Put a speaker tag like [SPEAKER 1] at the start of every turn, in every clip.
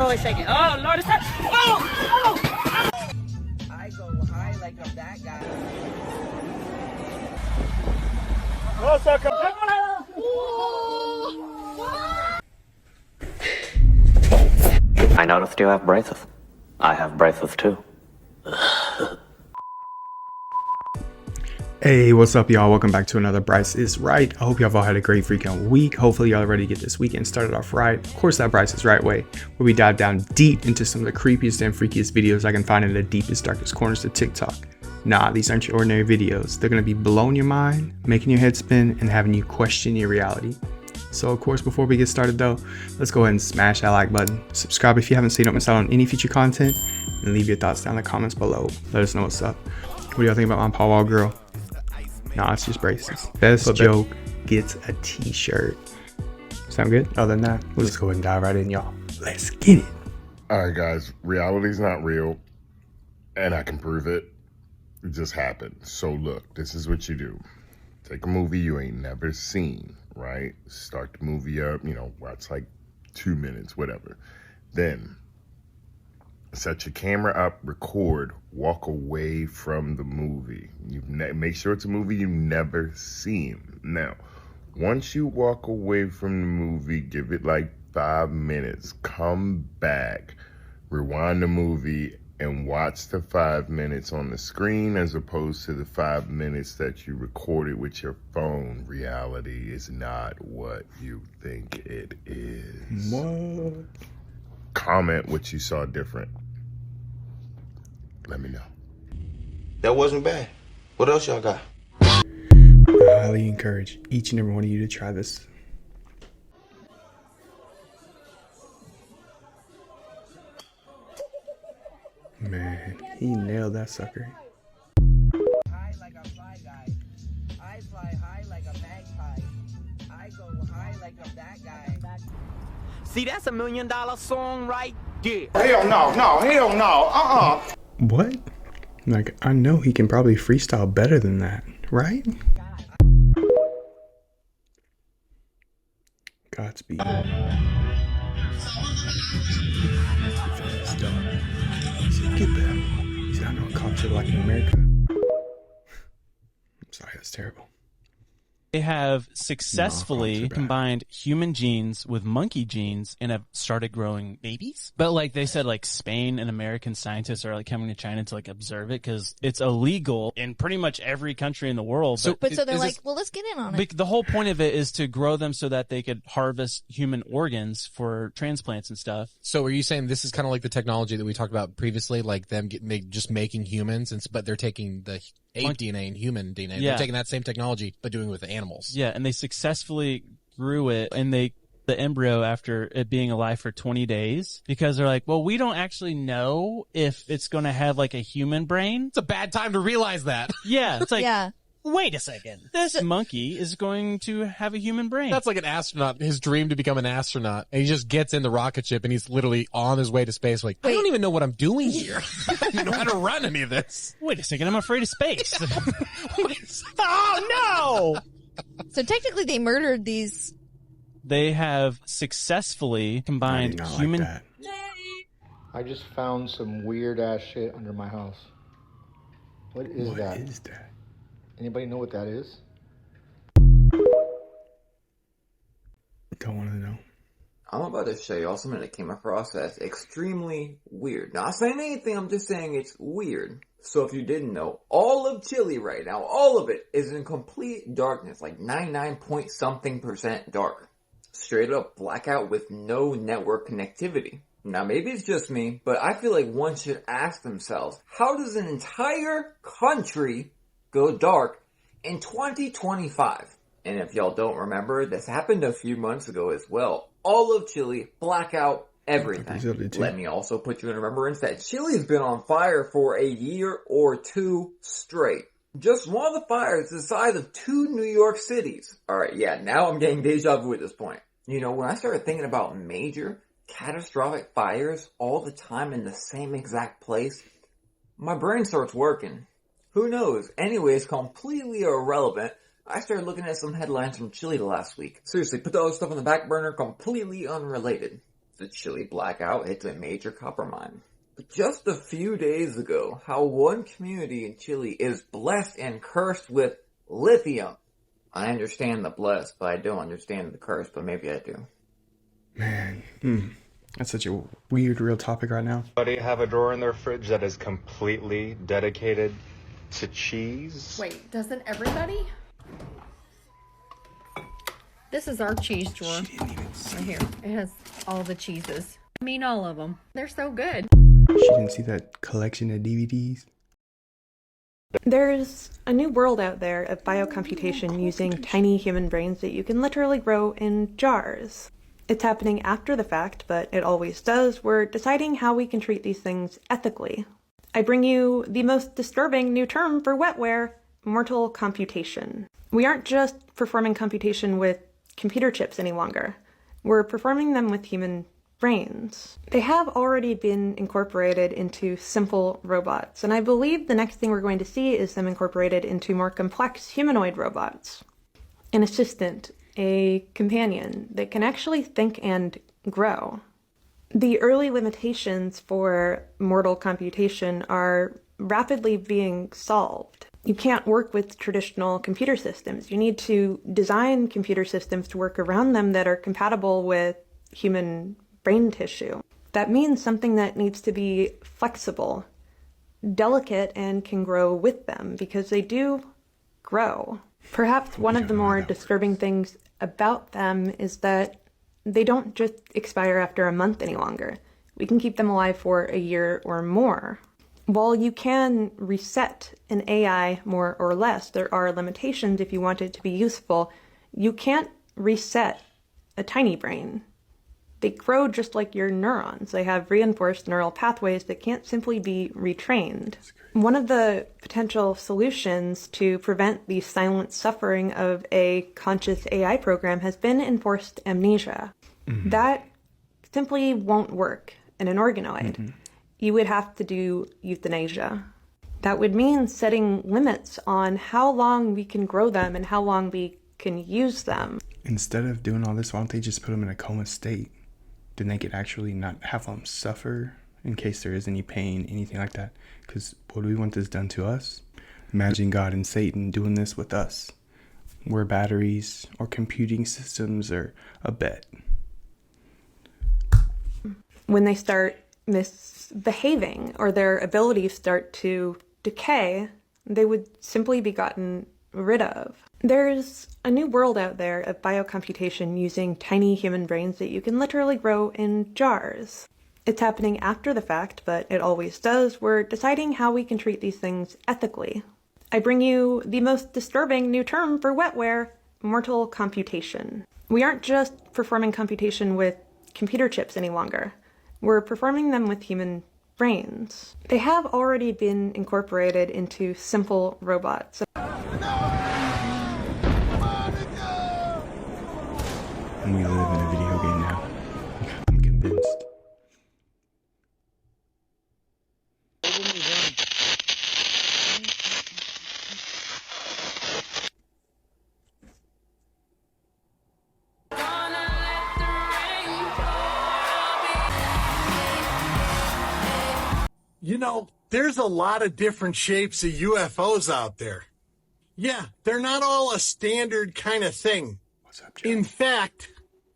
[SPEAKER 1] Oh, it's shaking. Oh, Lord, it's that. Oh!
[SPEAKER 2] I go high like I'm that guy.
[SPEAKER 3] I noticed you have braces. I have braces too.
[SPEAKER 4] Hey, what's up, y'all? Welcome back to another Bryce is Right. I hope y'all all had a great freaking week. Hopefully y'all are ready to get this weekend started off right. Of course, that Bryce is Right way, where we dive down deep into some of the creepiest and freakiest videos I can find in the deepest, darkest corners of TikTok. Nah, these aren't your ordinary videos. They're gonna be blowing your mind, making your head spin, and having you question your reality. So of course, before we get started though, let's go ahead and smash that like button. Subscribe if you haven't so you don't miss out on any future content, and leave your thoughts down in the comments below. Let us know what's up. What do y'all think about my Paw Wall girl? Nah, it's just braces. Best joke gets a t-shirt. Sound good? Other than that, let's go ahead and dive right in, y'all. Let's get it.
[SPEAKER 5] Alright guys, reality's not real, and I can prove it. It just happened. So look, this is what you do. Take a movie you ain't never seen, right? Start the movie up, watch like 2 minutes, whatever. Then, set your camera up, record, walk away from the movie. Make sure it's a movie you've never seen. Now, once you walk away from the movie, give it like 5 minutes. Come back, rewind the movie, and watch the 5 minutes on the screen as opposed to the 5 minutes that you recorded with your phone. Reality is not what you think it is.
[SPEAKER 4] What?
[SPEAKER 5] Comment what you saw different. Let me know.
[SPEAKER 6] That wasn't bad. What else y'all got?
[SPEAKER 4] I highly encourage each and every one of you to try this. Man, he nailed that sucker.
[SPEAKER 2] High like a fly guy. I fly high like a magpie. I go high like I'm that guy.
[SPEAKER 1] See, that's $1 million song right there.
[SPEAKER 6] Hell no.
[SPEAKER 4] What? Like, I know he can probably freestyle better than that, right? Godspeed. Get back. He said, I know cops are like in America. I'm sorry, that's terrible.
[SPEAKER 7] They have successfully combined human genes with monkey genes and have started growing babies. But like they said, like Spain and American scientists are like coming to China to like observe it because it's illegal in pretty much every country in the world.
[SPEAKER 8] So they're like, well, let's get in on it.
[SPEAKER 7] The whole point of it is to grow them so that they could harvest human organs for transplants and stuff.
[SPEAKER 9] So are you saying this is kind of like the technology that we talked about previously, like them just making humans, but they're taking the ape DNA and human DNA.
[SPEAKER 7] Yeah.
[SPEAKER 9] They're taking that same technology, but doing it with animals.
[SPEAKER 7] Yeah, and they successfully grew it, and the embryo after it being alive for 20 days, because they're like, well, we don't actually know if it's going to have like a human brain.
[SPEAKER 9] It's a bad time to realize that.
[SPEAKER 7] Yeah, it's like,
[SPEAKER 8] yeah.
[SPEAKER 7] Wait a second. This monkey is going to have a human brain.
[SPEAKER 9] That's like an astronaut, his dream to become an astronaut. And he just gets in the rocket ship and he's literally on his way to space. Like, I don't even know what I'm doing here. I don't even know how to run any of this.
[SPEAKER 7] Wait a second. I'm afraid of space. Oh, no!
[SPEAKER 8] So technically they murdered these.
[SPEAKER 7] They have successfully combined human...
[SPEAKER 4] Like
[SPEAKER 10] I just found some weird ass shit under my house. What is that?
[SPEAKER 4] What is that?
[SPEAKER 10] Anybody know what that is?
[SPEAKER 4] Don't want to know.
[SPEAKER 11] I'm about to show y'all something that came across as extremely weird. Not saying anything, I'm just saying it's weird. So if you didn't know, all of Chile right now, all of it is in complete darkness, like 99.something% dark. Straight up blackout with no network connectivity. Now maybe it's just me, but I feel like one should ask themselves, how does an entire country go dark in 2025? And if y'all don't remember, this happened a few months ago as well. All of Chile, blackout, everything. Let me also put you in remembrance that Chile's been on fire for a year or two straight. Just one of the fires the size of 2 New York cities. Alright, yeah, now I'm getting deja vu at this point. You know, when I started thinking about major, catastrophic fires all the time in the same exact place, my brain starts working. Who knows? Anyways, completely irrelevant. I started looking at some headlines from Chile last week. Seriously, put the other stuff on the back burner, completely unrelated. the Chile blackout hits a major copper mine. But just a few days ago, how one community in Chile is blessed and cursed with lithium. I understand the blessed, but I don't understand the curse, but maybe I do.
[SPEAKER 4] Man, that's such a weird, real topic right now.
[SPEAKER 12] Anybody have a drawer in their fridge that is completely dedicated to cheese?
[SPEAKER 13] Wait, doesn't everybody? This is our cheese drawer. Right here. It has all the cheeses. I mean, all of them. They're so good.
[SPEAKER 4] She didn't see that collection of DVDs.
[SPEAKER 14] There's a new world out there of biocomputation using tiny human brains that you can literally grow in jars. It's happening after the fact, but it always does. We're deciding how we can treat these things ethically. I bring you the most disturbing new term for wetware, mortal computation. We aren't just performing computation with computer chips any longer. We're performing them with human brains. They have already been incorporated into simple robots, and I believe the next thing we're going to see is them incorporated into more complex humanoid robots. An assistant, a companion that can actually think and grow. The early limitations for mortal computation are rapidly being solved. You can't work with traditional computer systems. You need to design computer systems to work around them that are compatible with human brain tissue. That means something that needs to be flexible, delicate, and can grow with them, because they do grow. Perhaps one of the more disturbing things about them is that they don't just expire after a month any longer. We can keep them alive for a year or more. While you can reset an AI more or less, there are limitations if you want it to be useful. You can't reset a tiny brain. They grow just like your neurons. They have reinforced neural pathways that can't simply be retrained. One of the potential solutions to prevent the silent suffering of a conscious AI program has been enforced amnesia. That simply won't work in an organoid. You would have to do euthanasia. That would mean setting limits on how long we can grow them and how long we can use them.
[SPEAKER 4] Instead of doing all this, why don't they just put them in a coma state? Then they could actually not have them suffer in case there is any pain, anything like that. Because would we want this done to us? Imagine God and Satan doing this with us. Where batteries or computing systems are a bet.
[SPEAKER 14] When they start misbehaving or their abilities start to decay, they would simply be gotten rid of. There's a new world out there of biocomputation using tiny human brains that you can literally grow in jars. It's happening after the fact, but it always does. We're deciding how we can treat these things ethically. I bring you the most disturbing new term for wetware, mortal computation. We aren't just performing computation with computer chips any longer. We're performing them with human brains. They have already been incorporated into simple robots.
[SPEAKER 4] And we live in a video game now. I'm convinced.
[SPEAKER 15] You know, there's a lot of different shapes of UFOs out there. Yeah, they're not all a standard kind of thing. In fact,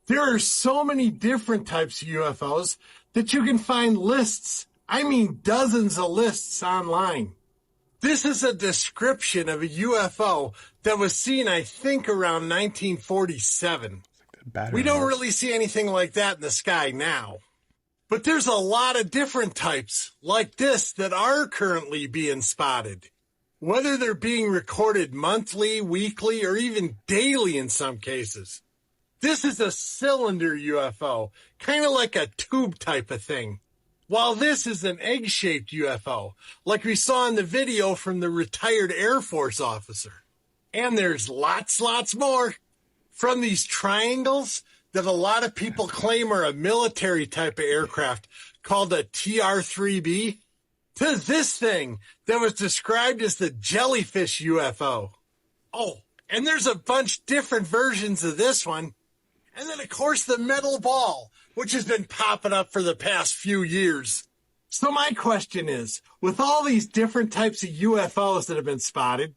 [SPEAKER 15] there are so many different types of UFOs that you can find lists, I mean dozens of lists online. This is a description of a UFO that was seen, I think, around 1947. We don't really see anything like that in the sky now. But there's a lot of different types like this that are currently being spotted. Whether they're being recorded monthly, weekly, or even daily in some cases. This is a cylinder UFO, kind of like a tube type of thing. While this is an egg-shaped UFO, like we saw in the video from the retired Air Force officer. And there's lots more. From these triangles that a lot of people claim are a military type of aircraft called a TR-3B, to this thing that was described as the jellyfish UFO. Oh, and there's a bunch different versions of this one. And then, of course, the metal ball which has been popping up for the past few years. So my question is, with all these different types of UFOs that have been spotted,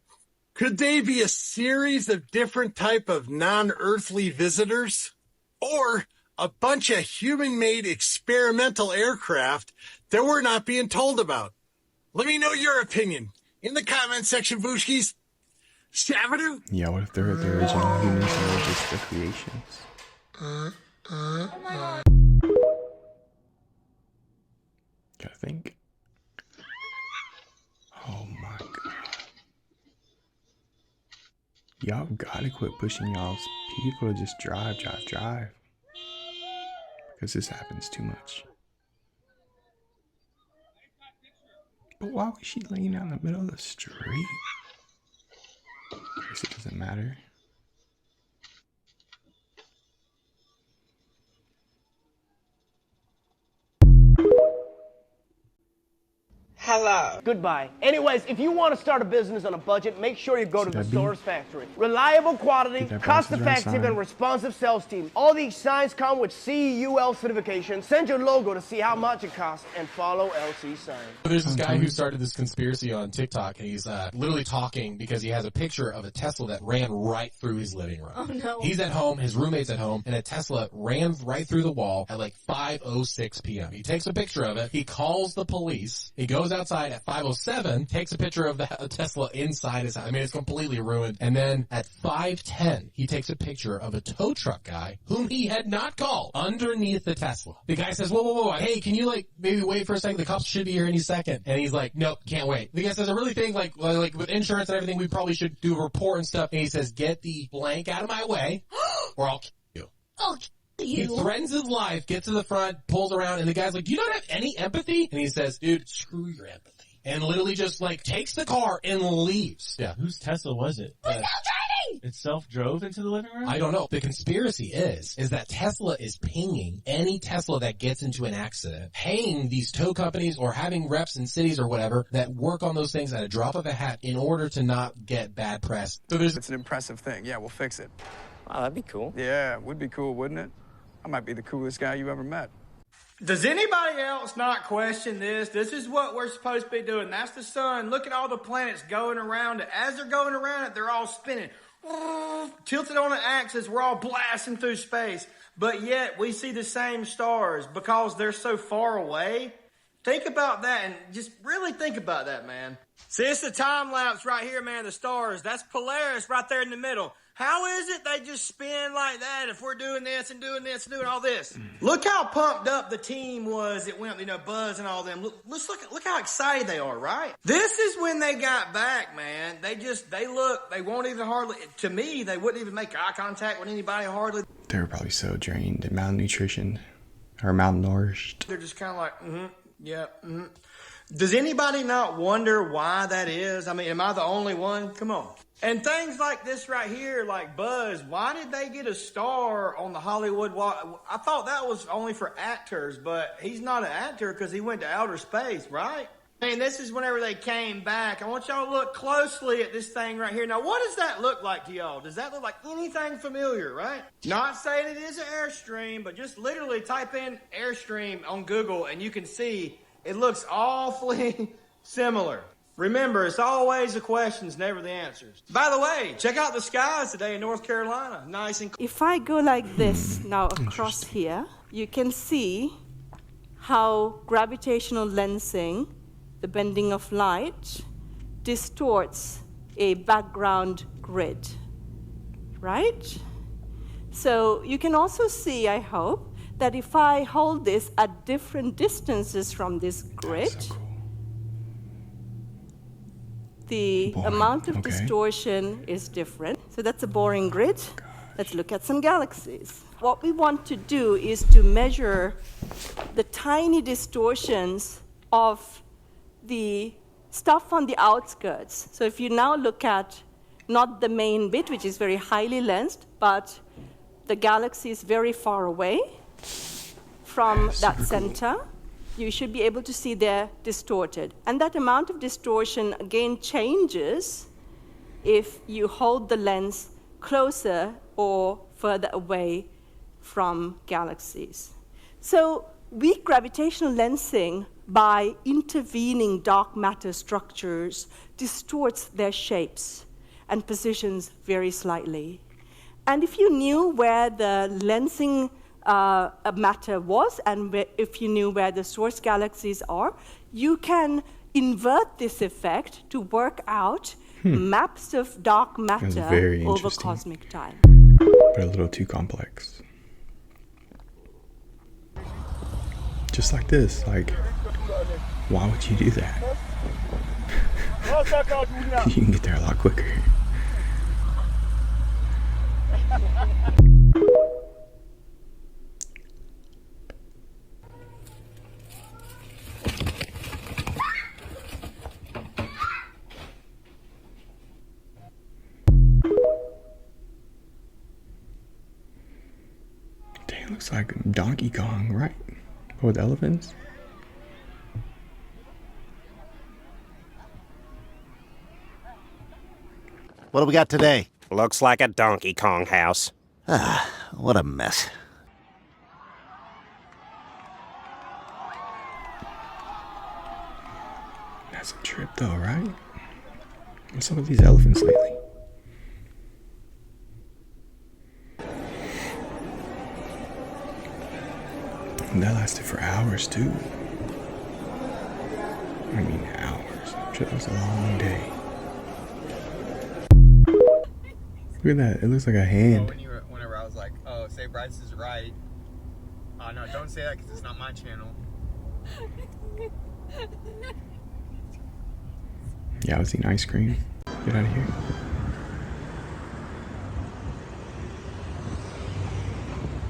[SPEAKER 15] could they be a series of different type of non-earthly visitors? Or a bunch of human-made experimental aircraft that we're not being told about? Let me know your opinion in the comment section, Booshkies. Shavadu?
[SPEAKER 4] Yeah, what if they're the original humans and they're just the creations? Gotta think. Oh my god. Y'all gotta quit pushing y'all's people to just drive. Because this happens too much. But why was she laying out in the middle of the street? I guess it doesn't matter.
[SPEAKER 2] Hello. Goodbye. Anyways, if you want to start a business on a budget, make sure you go to the Source Factory. Reliable quality, cost-effective, and responsive sales team. All these signs come with CEUL certification. Send your logo to see how much it costs and follow LC sign.
[SPEAKER 9] There's this guy who started this conspiracy on TikTok, and he's literally talking because he has a picture of a Tesla that ran right through his living room.
[SPEAKER 8] Oh no.
[SPEAKER 9] He's at home, his roommate's at home, and a Tesla ran right through the wall at like 5:06 p.m. He takes a picture of it, he calls the police, he goes outside at 5:07, takes a picture of the Tesla inside his house. I mean, it's completely ruined. And then at 5:10, he takes a picture of a tow truck guy whom he had not called underneath the Tesla. The guy says, whoa, hey, can you like maybe wait for a second? The cops should be here any second. And he's like, nope, can't wait. The guy says, I really think like with insurance and everything, we probably should do a report and stuff. And he says, get the blank out of my way or I'll kill you.
[SPEAKER 8] Oh,
[SPEAKER 9] He threatens his life, gets to the front, pulls around, and the guy's like, you don't have any empathy? And he says, dude, screw your empathy. And literally just like takes the car and leaves. Yeah.
[SPEAKER 7] Whose Tesla was it?
[SPEAKER 8] Without driving!
[SPEAKER 7] It self-drove into the living room?
[SPEAKER 9] I don't know. The conspiracy is that Tesla is paying any Tesla that gets into an accident, paying these tow companies or having reps in cities or whatever that work on those things at a drop of a hat in order to not get bad press.
[SPEAKER 16] So it's an impressive thing. Yeah, we'll fix it.
[SPEAKER 1] Wow, that'd be cool.
[SPEAKER 16] Yeah, it would be cool, wouldn't it? I might be the coolest guy you ever met.
[SPEAKER 2] Does anybody else not question this? This is what we're supposed to be doing. That's the sun. Look at all the planets going around it. As they're going around it, they're all spinning. Tilted on an axis, we're all blasting through space. But yet, we see the same stars because they're so far away. Think about that and just really think about that, man. See, it's the time lapse right here, man, the stars. That's Polaris right there in the middle. How is it they just spin like that if we're doing this and doing this and doing all this? Look how pumped up the team was. It went, Buzz and all them. Look how excited they are, right? This is when they got back, man. They won't even hardly, to me, they wouldn't even make eye contact with anybody hardly.
[SPEAKER 4] They were probably so drained and malnutrition or malnourished.
[SPEAKER 2] They're just kind of like, Does anybody not wonder why that is? I mean, am I the only one? Come on. And things like this right here, like Buzz, why did they get a star on the Hollywood Walk? I thought that was only for actors, but he's not an actor because he went to outer space, right? I mean, this is whenever they came back. I want y'all to look closely at this thing right here. Now, what does that look like to y'all? Does that look like anything familiar, right? Not saying it is an Airstream, but just literally type in Airstream on Google and you can see it looks awfully similar. Remember, it's always the questions, never the answers. By the way, check out the skies today in North Carolina. Nice and cool.
[SPEAKER 17] If I go like this now across here, you can see how gravitational lensing, the bending of light, distorts a background grid, right? So you can also see, I hope, that if I hold this at different distances from this grid, the amount of distortion is different. So that's a boring grid. Let's look at some galaxies. What we want to do is to measure the tiny distortions of the stuff on the outskirts. So if you now look at not the main bit, which is very highly lensed, but the galaxy is very far away from that center, you should be able to see they're distorted. And that amount of distortion, again, changes if you hold the lens closer or further away from galaxies. So weak gravitational lensing by intervening dark matter structures distorts their shapes and positions very slightly. And if you knew where the lensing matter was, and if you knew where the source galaxies are, you can invert this effect to work out maps of dark matter over cosmic time.
[SPEAKER 4] But a little too complex. Just like this, like, why would you do that? You can get there a lot quicker. Dang, it looks like Donkey Kong, right? With elephants?
[SPEAKER 18] What do we got today?
[SPEAKER 19] Looks like a Donkey Kong house.
[SPEAKER 18] Ah, what a mess.
[SPEAKER 4] That's a trip though, right? What's up with these elephants lately? And that lasted for hours too. I mean hours. It was a long day. Look at that. It looks like a hand.
[SPEAKER 20] Whenever I was like, oh, say Bryce is right. No, don't say that because it's not my channel.
[SPEAKER 4] Yeah, I was eating ice cream. Get out of here.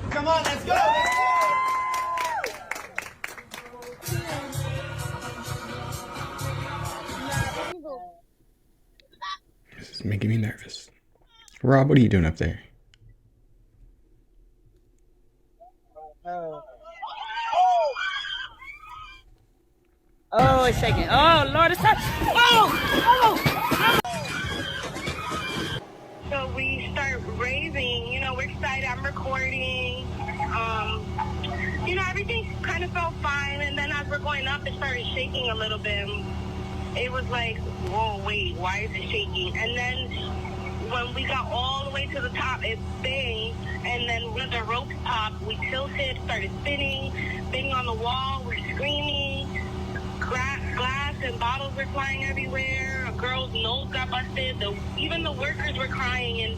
[SPEAKER 2] Come on, let's go!
[SPEAKER 4] This is making me nervous. Rob, what are you doing up there?
[SPEAKER 21] Oh, it's shaking. Oh, Lord, it's
[SPEAKER 22] So we start raving, we're excited, I'm recording, everything kind of felt fine, and then as we're going up, it started shaking a little bit. It was like, whoa, wait, why is it shaking? And then when we got all the way to the top, it banged, and then when the rope popped, we tilted, started spinning on the wall, we're screaming, glass and bottles were flying everywhere, a girl's nose got busted, even the workers were crying and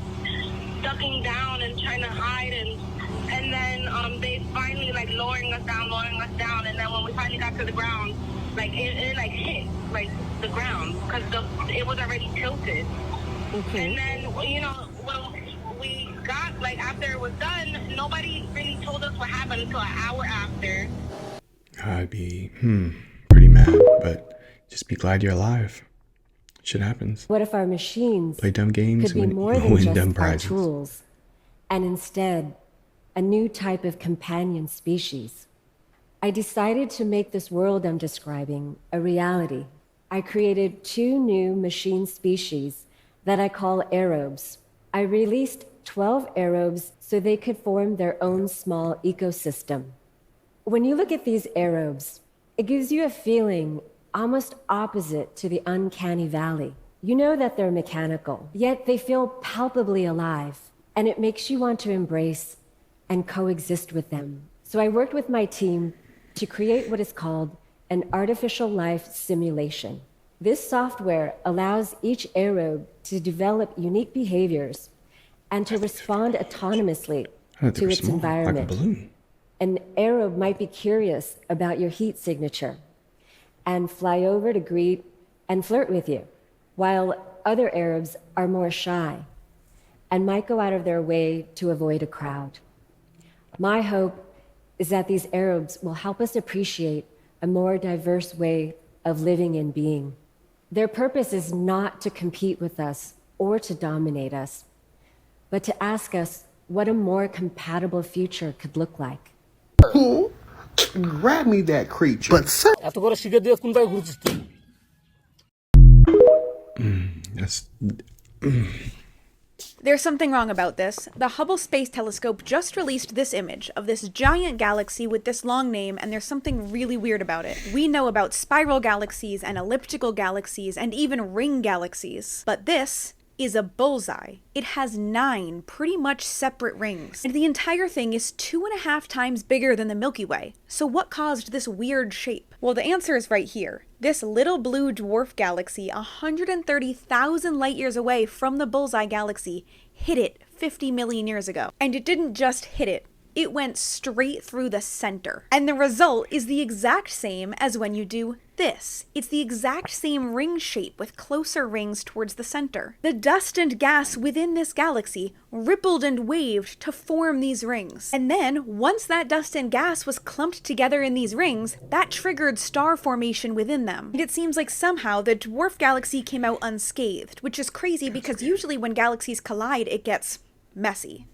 [SPEAKER 22] ducking down and trying to hide, and then they finally lowering us down, and then when we finally got to the ground, it hit the ground because it was already tilted. And then, when we got, after it was done, nobody really told us what happened until an hour after.
[SPEAKER 4] I'd be, pretty mad, but just be glad you're alive. Shit happens.
[SPEAKER 23] What if our machines
[SPEAKER 4] play dumb games
[SPEAKER 23] could be
[SPEAKER 4] and
[SPEAKER 23] more than
[SPEAKER 4] win
[SPEAKER 23] just
[SPEAKER 4] dumb
[SPEAKER 23] our
[SPEAKER 4] prizes?
[SPEAKER 23] tools, and instead, a new type of companion species? I decided to make this world I'm describing a reality. I created 2 new machine species that I call Aerobes. I released 12 Aerobes so they could form their own small ecosystem. When you look at these Aerobes, it gives you a feeling almost opposite to the uncanny valley. You know that they're mechanical, yet they feel palpably alive, and it makes you want to embrace and coexist with them. So I worked with my team to create what is called an artificial life simulation. This software allows each Aerobe to develop unique behaviors and to respond autonomously to its environment.
[SPEAKER 4] Like a balloon.
[SPEAKER 23] An Aerobe might be curious about your heat signature and fly over to greet and flirt with you, while other Aerobes are more shy and might go out of their way to avoid a crowd. My hope is that these Aerobes will help us appreciate a more diverse way of living and being. Their purpose is not to compete with us or to dominate us, but to ask us what a more compatible future could look like.
[SPEAKER 18] Grab me that creature. But sir,
[SPEAKER 4] That's
[SPEAKER 3] There's something wrong about this. The Hubble Space Telescope just released this image of this giant galaxy with this long name, and there's something really weird about it. We know about spiral galaxies and elliptical galaxies and even ring galaxies, but this is a bullseye. It has 9 pretty much separate rings, and the entire thing is 2.5 times bigger than the Milky Way. So what caused this weird shape? Well, the answer is right here. This little blue dwarf galaxy 130,000 light years away from the Bullseye galaxy hit it 50 million years ago. And it didn't just hit it. It went straight through the center. And the result is the exact same as when you do this. It's the exact same ring shape with closer rings towards the center. The dust and gas within this galaxy rippled and waved to form these rings. And then, once that dust and gas was clumped together in these rings, that triggered star formation within them. And it seems like somehow the dwarf galaxy came out unscathed, which is crazy because usually when galaxies collide, it gets messy.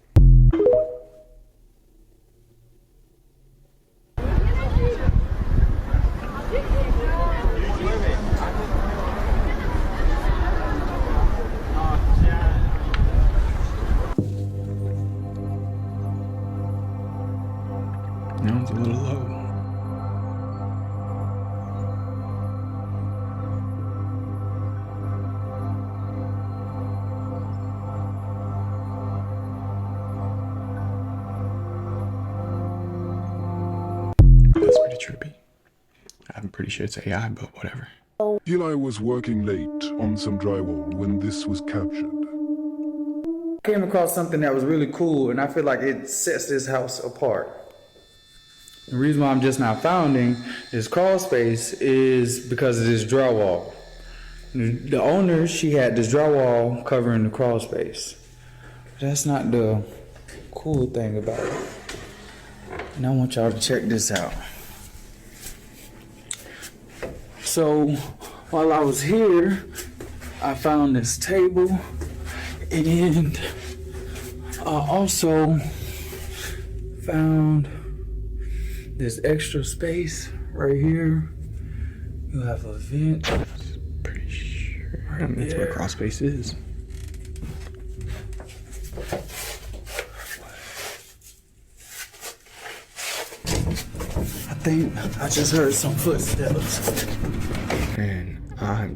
[SPEAKER 4] Now it's a little low. That's pretty trippy. I'm pretty sure it's AI, but whatever.
[SPEAKER 5] Eli was working late on some drywall when this was captured.
[SPEAKER 6] Came across something that was really cool, and I feel like it sets this house apart. The reason why I'm just now founding this crawl space is because of this drywall. The owner, she had this drywall covering the crawl space. But that's not the cool thing about it. And I want y'all to check this out. So while I was here, I found this table, and I also found this extra space right here. You have a vent.
[SPEAKER 4] Pretty sure that's what a crawl space is.
[SPEAKER 6] I think I just heard some footsteps.
[SPEAKER 4] And I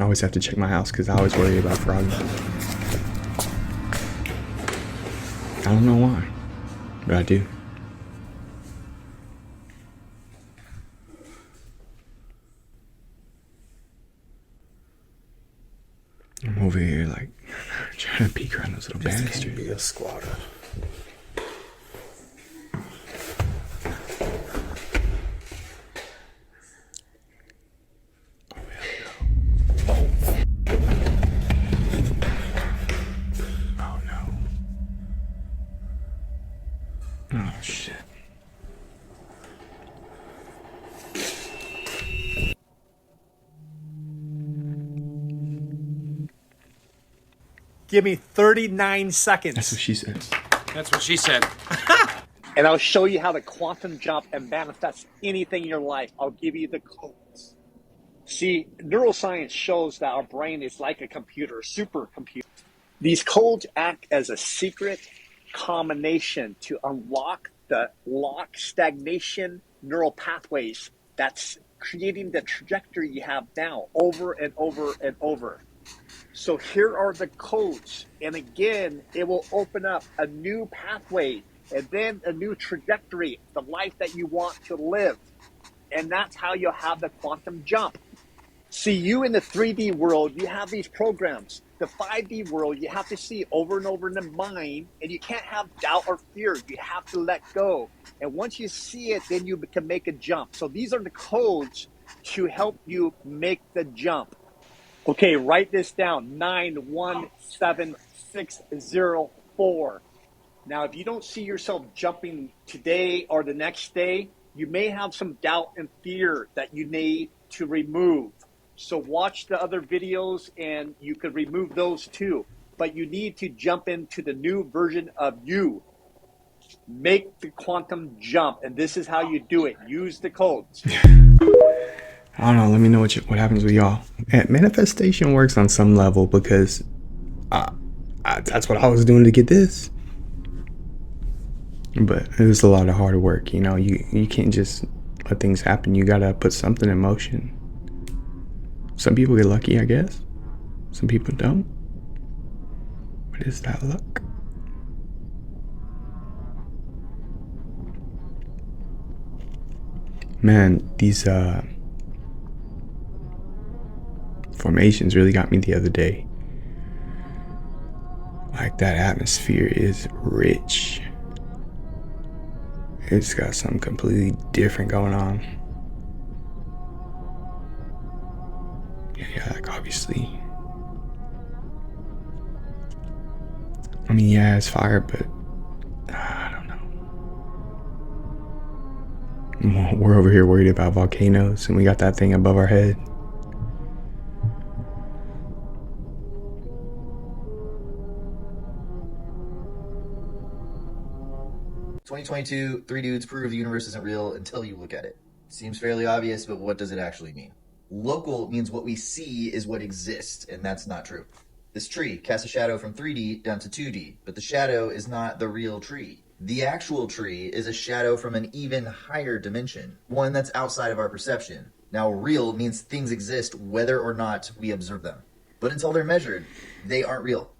[SPEAKER 4] always have to check my house because I always worry about frogs. I don't know why, but I do. I'm over here like trying to peek around those little banisters.
[SPEAKER 6] This can't be a squatter.
[SPEAKER 4] Oh no. Oh shit.
[SPEAKER 24] Give me 39 seconds.
[SPEAKER 4] That's what she said.
[SPEAKER 24] That's what she said. And I'll show you how to quantum jump and manifest anything in your life. I'll give you the codes. See, neuroscience shows that our brain is like a computer, a supercomputer. These codes act as a secret combination to unlock the lock stagnation neural pathways that's creating the trajectory you have now over and over and over. So here are the codes, and again, it will open up a new pathway and then a new trajectory, the life that you want to live. And that's how you'll have the quantum jump. See, you in the 3D world, you have these programs. The 5D world, you have to see over and over in the mind, and you can't have doubt or fear. You have to let go. And once you see it, then you can make a jump. So these are the codes to help you make the jump. Okay, write this down, 917604. Now, if you don't see yourself jumping today or the next day, you may have some doubt and fear that you need to remove. So watch the other videos and you could remove those too. But you need to jump into the new version of you. Make the quantum jump, and this is how you do it. Use the codes.
[SPEAKER 4] I don't know, let me know what happens with y'all. Manifestation works on some level because That's what I was doing to get this. But it was a lot of hard work, you know. You can't just let things happen. You gotta put something in motion. Some people get lucky, I guess. Some people don't. But is that luck? Man, these formations really got me the other day. Like, that atmosphere is rich. It's got something completely different going on. Yeah, like, obviously. I mean, yeah, it's fire, but I don't know. We're over here worried about volcanoes, and we got that thing above our head.
[SPEAKER 10] "2022, three dudes prove the universe isn't real until you look at it." Seems fairly obvious, but what does it actually mean? Local means what we see is what exists, and that's not true. This tree casts a shadow from 3D down to 2D, but the shadow is not the real tree. The actual tree is a shadow from an even higher dimension, one that's outside of our perception. Now, real means things exist whether or not we observe them. But until they're measured, they aren't real.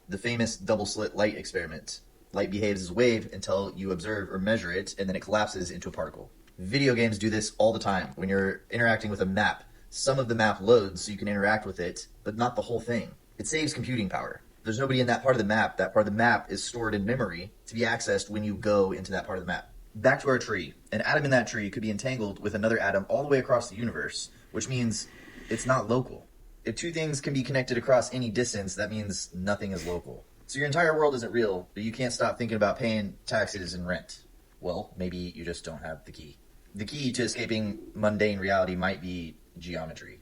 [SPEAKER 10] The famous double-slit light experiment. Light behaves as a wave until you observe or measure it, and then it collapses into a particle. Video games do this all the time. When you're interacting with a map, some of the map loads so you can interact with it, but not the whole thing. It saves computing power. There's nobody in that part of the map. That part of the map is stored in memory to be accessed when you go into that part of the map. Back to our tree. An atom in that tree could be entangled with another atom all the way across the universe, which means it's not local. If two things can be connected across any distance, that means nothing is local. So your entire world isn't real, but you can't stop thinking about paying taxes and rent. Well, maybe you just don't have the key. The key to escaping mundane reality might be geometry.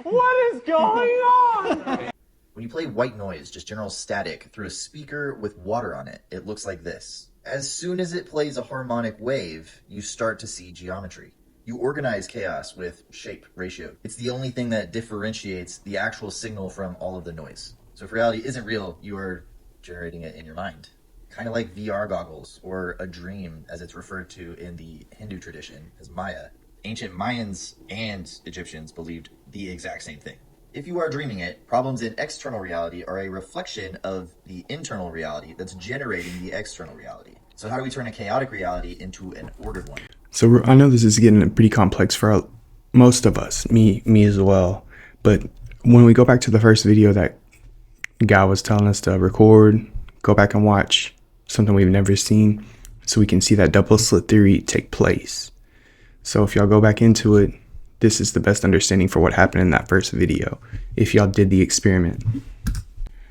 [SPEAKER 21] What is going on?
[SPEAKER 10] When you play white noise, just general static, through a speaker with water on it, it looks like this. As soon as it plays a harmonic wave, you start to see geometry. You organize chaos with shape ratio. It's the only thing that differentiates the actual signal from all of the noise. So if reality isn't real, you are generating it in your mind. Kind of like VR goggles, or a dream as it's referred to in the Hindu tradition as Maya. Ancient Mayans and Egyptians believed the exact same thing. If you are dreaming it, problems in external reality are a reflection of the internal reality that's generating the external reality. So how do we turn a chaotic reality into an ordered one?
[SPEAKER 4] So I know this is getting pretty complex for most of us, me as well. But when we go back to the first video that guy was telling us to record, go back and watch something we've never seen so we can see that double slit theory take place. So if y'all go back into it, this is the best understanding for what happened in that first video, if y'all did the experiment.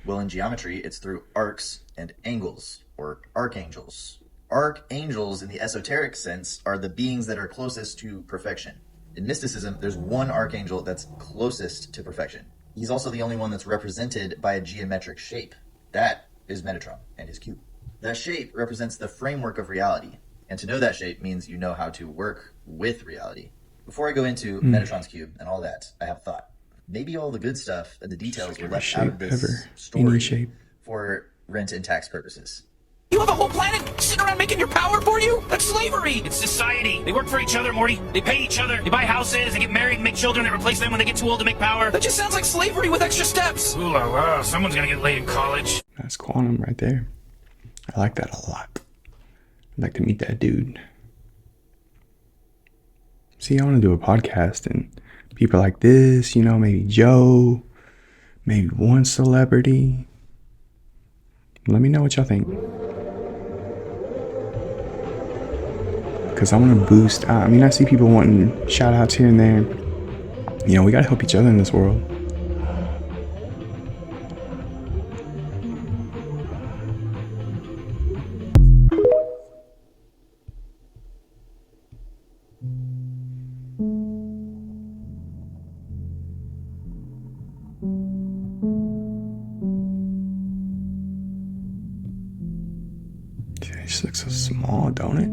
[SPEAKER 10] Well, in geometry, it's through arcs and angles, or archangels. Archangels, in the esoteric sense, are the beings that are closest to perfection. In mysticism, there's one archangel that's closest to perfection. He's also the only one that's represented by a geometric shape. That is Metatron and his cube. That shape represents the framework of reality, and to know that shape means you know how to work with reality. Before I go into Metatron's cube and all that, I have a thought. Maybe all the good stuff and the details were left out of this story for rent and tax purposes.
[SPEAKER 1] You have a whole planet sitting around making your power for you? That's slavery! It's society. They work for each other, Morty. They pay each other. They buy houses. They get married and make children that replace them when they get too old to make power. That just sounds like slavery with extra steps. Ooh la la. Someone's gonna get laid in college.
[SPEAKER 4] That's quantum right there. I like that a lot. I'd like to meet that dude. See, I want to do a podcast and people like this, you know, maybe Joe, maybe one celebrity. Let me know what y'all think. Because I want to boost. I mean, I see people wanting shout outs here and there. You know, we got to help each other in this world. It just looks so small, don't it?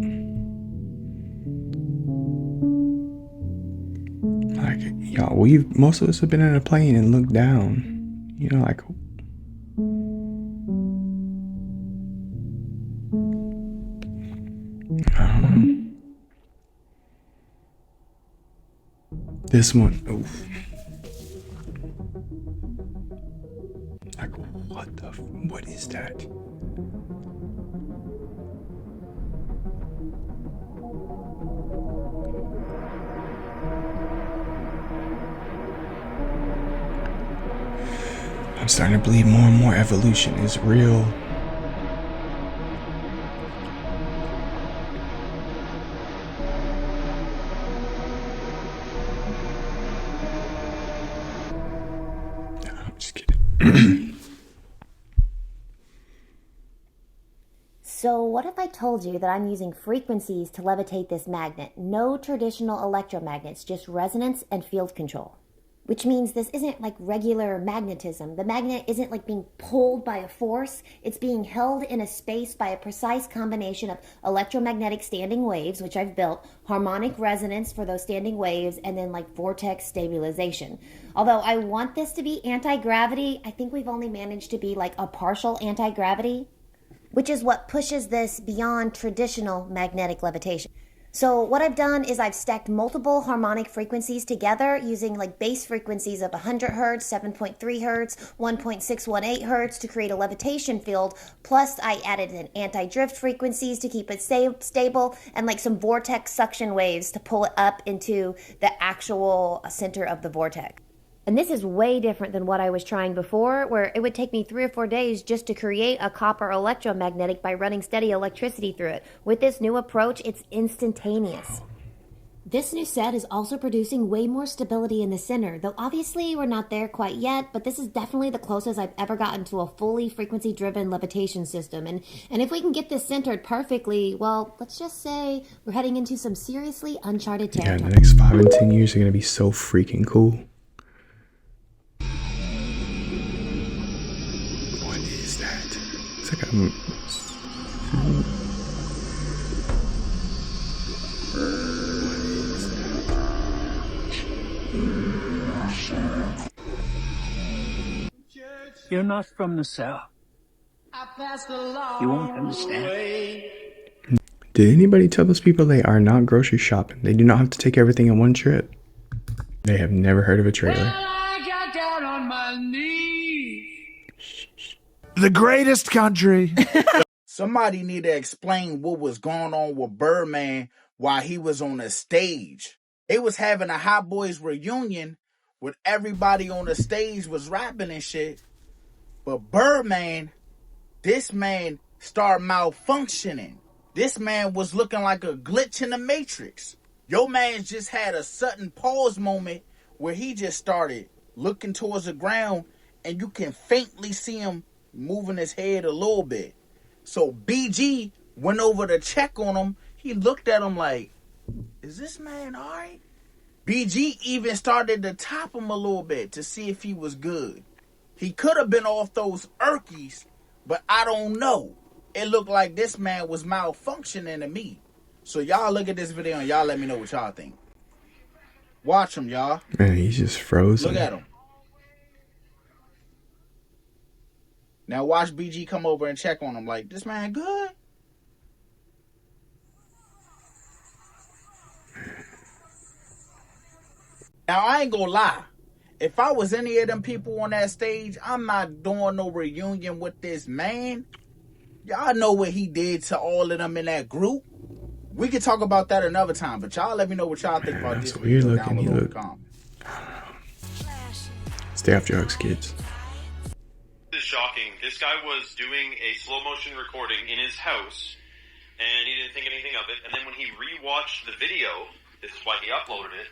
[SPEAKER 4] Like, y'all, most of us have been in a plane and looked down. You know, like this one. Oof. Like what is that? I'm starting to believe more and more evolution is real. No, I'm just kidding.
[SPEAKER 11] So what if I told you that I'm using frequencies to levitate this magnet? No traditional electromagnets, just resonance and field control. Which means this isn't like regular magnetism. The magnet isn't like being pulled by a force. It's being held in a space by a precise combination of electromagnetic standing waves, which I've built, harmonic resonance for those standing waves, and then like vortex stabilization. Although I want this to be anti-gravity, I think we've only managed to be like a partial anti-gravity, which is what pushes this beyond traditional magnetic levitation. So what I've done is I've stacked multiple harmonic frequencies together using like base frequencies of 100 hertz, 7.3 hertz, 1.618 hertz to create a levitation field. Plus I added in anti-drift frequencies to keep it stable and like some vortex suction waves to pull it up into the actual center of the vortex. And this is way different than what I was trying before, where it would take me 3 or 4 days just to create a copper electromagnetic by running steady electricity through it. With this new approach, it's instantaneous. This new set is also producing way more stability in the center, though obviously we're not there quite yet, but this is definitely the closest I've ever gotten to a fully frequency-driven levitation system. And if we can get this centered perfectly, well, let's just say we're heading into some seriously uncharted territory.
[SPEAKER 4] Yeah, the next 5 and 10 years are going to be so freaking cool. It's like
[SPEAKER 21] You're not from the South. You won't understand.
[SPEAKER 4] Did anybody tell those people they are not grocery shopping? They do not have to take everything in one trip. They have never heard of a trailer.
[SPEAKER 21] Well, I got down on my knees.
[SPEAKER 12] The greatest country.
[SPEAKER 13] Somebody need to explain what was going on with Birdman while he was on the stage. They was having a Hot Boys reunion with everybody on the stage was rapping and shit. But Birdman, this man started malfunctioning. This man was looking like a glitch in the Matrix. Your man just had a sudden pause moment where he just started looking towards the ground and you can faintly see him moving his head a little bit. So BG went over to check on him. He looked at him like, is this man all right? BG even started to top him a little bit to see if he was good. He could have been off those Erkies, but I don't know. It looked like this man was malfunctioning to me. So y'all look at this video and y'all let me know what y'all think. Watch him, y'all.
[SPEAKER 4] Man, he's just frozen.
[SPEAKER 13] Look at him. Now watch BG come over and check on him like, this man good? Now I ain't gonna lie. If I was any of them people on that stage, I'm not doing no reunion with this man. Y'all know what he did to all of them in that group. We could talk about that another time, but y'all let me know what y'all think about this.
[SPEAKER 4] That's weird looking. He look. Stay off drugs, kids.
[SPEAKER 14] This is shocking. This guy was doing a slow motion recording in his house, and he didn't think anything of it. And then when he rewatched the video, this is why he uploaded it.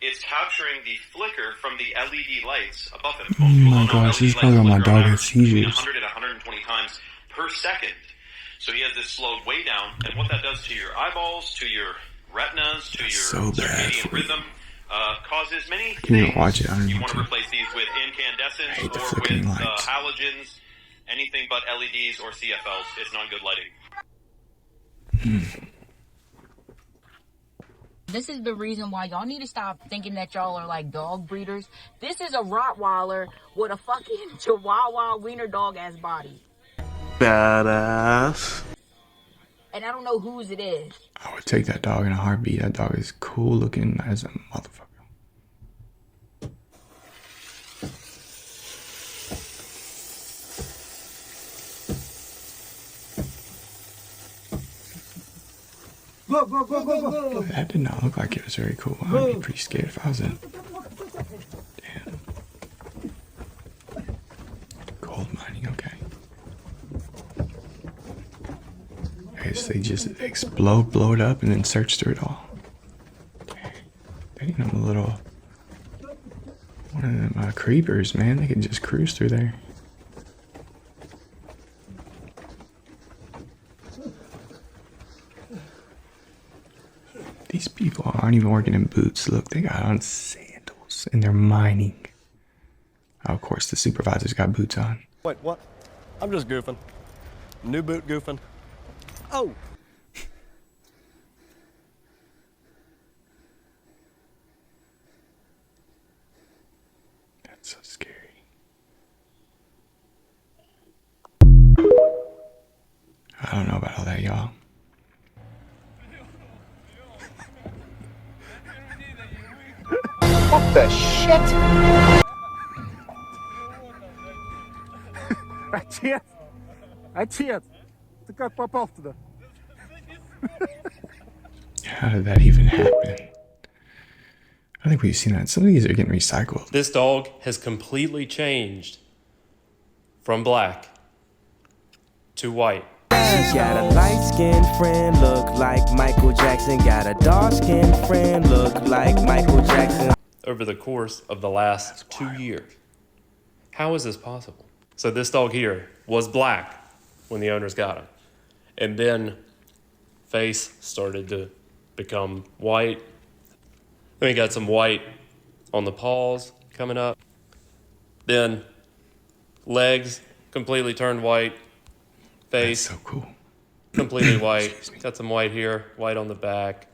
[SPEAKER 14] It's capturing the flicker from the LED lights above him.
[SPEAKER 4] Oh my gosh, this is probably why my dog has seizures.
[SPEAKER 14] 100 and 120 times per second. So he has this slowed way down, and what that does to your eyeballs, to your retinas, to your circadian rhythm, causes many
[SPEAKER 4] I can't even
[SPEAKER 14] things.
[SPEAKER 4] watch it. I don't
[SPEAKER 14] You
[SPEAKER 4] even
[SPEAKER 14] want to
[SPEAKER 4] to.
[SPEAKER 14] replace these with incandescents
[SPEAKER 4] I hate the
[SPEAKER 14] or
[SPEAKER 4] flickering
[SPEAKER 14] with
[SPEAKER 4] lights.
[SPEAKER 14] halogens, anything but LEDs or CFLs. It's not good lighting.
[SPEAKER 21] This is the reason why y'all need to stop thinking that y'all are like dog breeders. This is a Rottweiler with a fucking Chihuahua wiener dog ass body.
[SPEAKER 7] Badass.
[SPEAKER 21] And I don't know whose it is.
[SPEAKER 4] I would take that dog in a heartbeat. That dog is cool looking as a motherfucker.
[SPEAKER 2] Go, go, go, go, go.
[SPEAKER 4] That did not look like it was very cool. I would be pretty scared if I was in. Damn. Gold mining, okay. I guess they just explode, blow it up, and then search through it all. Dang, I'm a little... one of them creepers, man. They can just cruise through there. These people aren't even working in boots. Look, they got on sandals and they're mining. Oh, of course, the supervisor's got boots on.
[SPEAKER 8] Wait, what? I'm just goofing. New boot goofing. Oh!
[SPEAKER 4] That's so scary. I don't know about all that, y'all.
[SPEAKER 9] What the shit?
[SPEAKER 12] Отец! Отец! Ты как попал туда?
[SPEAKER 4] How did that even happen? I think we've seen that. Some of these are getting recycled.
[SPEAKER 14] This dog has completely changed from black to white.
[SPEAKER 15] She got a light-skinned friend, look like Michael Jackson. Got a dark-skinned friend, look like Michael Jackson.
[SPEAKER 14] Over the course of the last 2 years. How is this possible? So this dog here was black when the owners got him. And then face started to become white. Then we got some white on the paws coming up. Then legs completely turned white. Face
[SPEAKER 4] so cool.
[SPEAKER 14] Completely white. Got some white here, white on the back.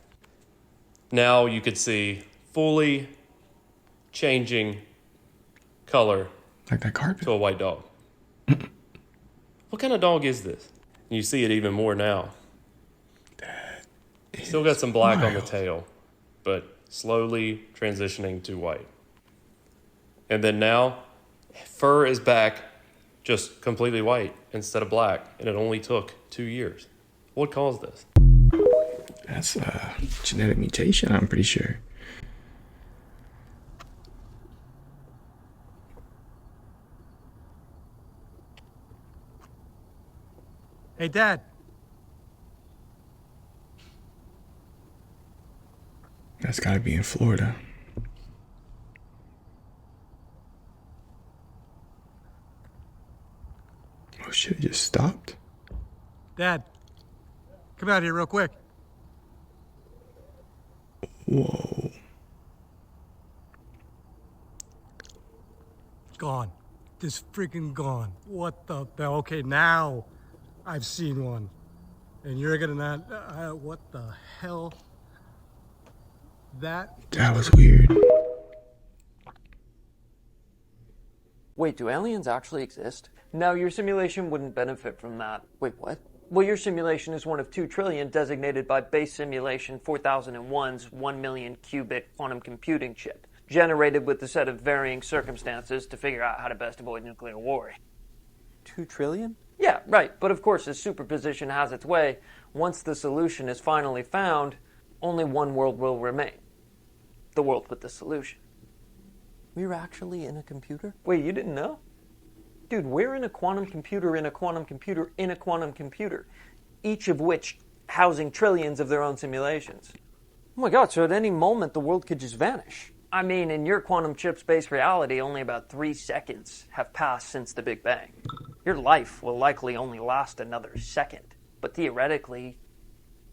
[SPEAKER 14] Now you could see fully changing color
[SPEAKER 4] like that carpet
[SPEAKER 14] to a white dog. What kind of dog is this? You see it even more now. Still got some black on the tail, but slowly transitioning to white. And then now, fur is back just completely white instead of black, and it only took 2 years. What caused this?
[SPEAKER 4] That's a genetic mutation, I'm pretty sure.
[SPEAKER 12] Hey, Dad.
[SPEAKER 4] That's gotta be in Florida. Oh shit, it just stopped.
[SPEAKER 12] Dad, come out here real quick.
[SPEAKER 4] Whoa.
[SPEAKER 12] Gone. Just freaking gone. What the hell? Okay, now I've seen one. And you're gonna not, what the hell? That
[SPEAKER 4] was weird.
[SPEAKER 25] Wait, do aliens actually exist? No, your simulation wouldn't benefit from that. Wait, what? Well, your simulation is one of 2 trillion designated by base simulation 4001's 1 million qubit quantum computing chip, generated with a set of varying circumstances to figure out how to best avoid nuclear war. 2 trillion? Yeah, right. But of course, as superposition has its way, once the solution is finally found, only one world will remain. The world with the solution. We're actually in a computer? Wait, you didn't know? Dude, we're in a quantum computer in a quantum computer in a quantum computer, each of which housing trillions of their own simulations. Oh my god, so at any moment the world could just vanish. I mean, in your quantum chip-based reality, only about 3 seconds have passed since the Big Bang. Your life will likely only last another second, but theoretically,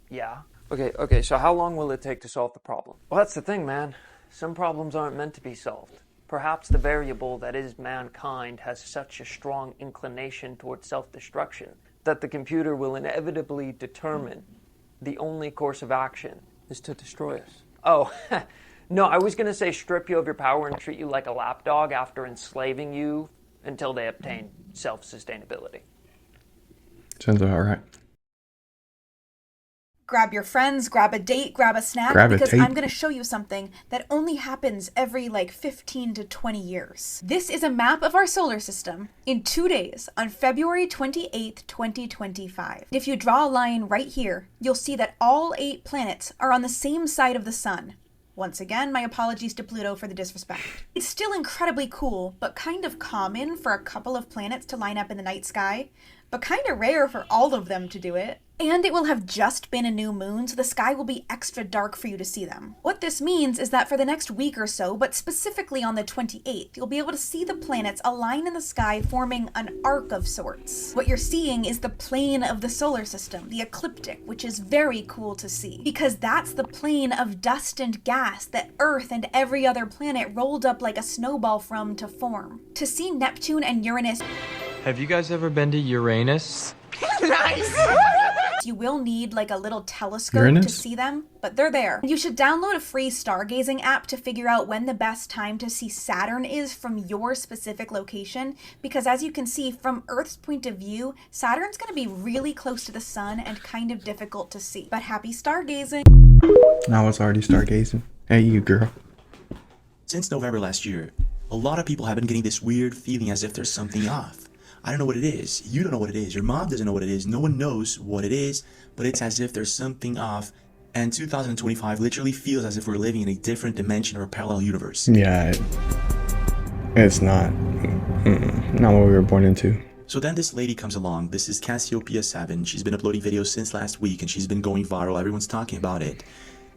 [SPEAKER 25] yeah. Okay, so how long will it take to solve the problem? Well, that's the thing, man. Some problems aren't meant to be solved. Perhaps the variable that is mankind has such a strong inclination toward self-destruction that the computer will inevitably determine the only course of action is to destroy us. Oh, no, I was going to say strip you of your power and treat you like a lapdog after enslaving you until they obtain self-sustainability.
[SPEAKER 4] Sounds about right.
[SPEAKER 3] Grab your friends, grab a date, grab a snack, because I'm going to show you something that only happens every like 15 to 20 years. This is a map of our solar system in 2 days on February 28th, 2025. If you draw a line right here, you'll see that all 8 planets are on the same side of the sun. Once again, my apologies to Pluto for the disrespect. It's still incredibly cool, but kind of common for a couple of planets to line up in the night sky, but kind of rare for all of them to do it. And it will have just been a new moon, so the sky will be extra dark for you to see them. What this means is that for the next week or so, but specifically on the 28th, you'll be able to see the planets align in the sky, forming an arc of sorts. What you're seeing is the plane of the solar system, the ecliptic, which is very cool to see, because that's the plane of dust and gas that Earth and every other planet rolled up like a snowball from to form. To see Neptune and Uranus...
[SPEAKER 7] Have you guys ever been to Uranus?
[SPEAKER 3] Nice! You will need like a little telescope to see them, but they're there. You should download a free stargazing app to figure out when the best time to see Saturn is from your specific location, because as you can see from Earth's point of view, Saturn's going to be really close to the sun and kind of difficult to see. But happy stargazing.
[SPEAKER 4] I was already stargazing. Hey, you girl.
[SPEAKER 9] Since November last year, a lot of people have been getting this weird feeling as if there's something off. I don't know what it is. You don't know what it is. Your mom doesn't know what it is. No one knows what it is, but it's as if there's something off. And 2025 literally feels as if we're living in a different dimension or a parallel universe.
[SPEAKER 4] Yeah, it's not. Not what we were born into.
[SPEAKER 9] So then this lady comes along. This is Cassiopeia7. She's been uploading videos since last week, and she's been going viral. Everyone's talking about it.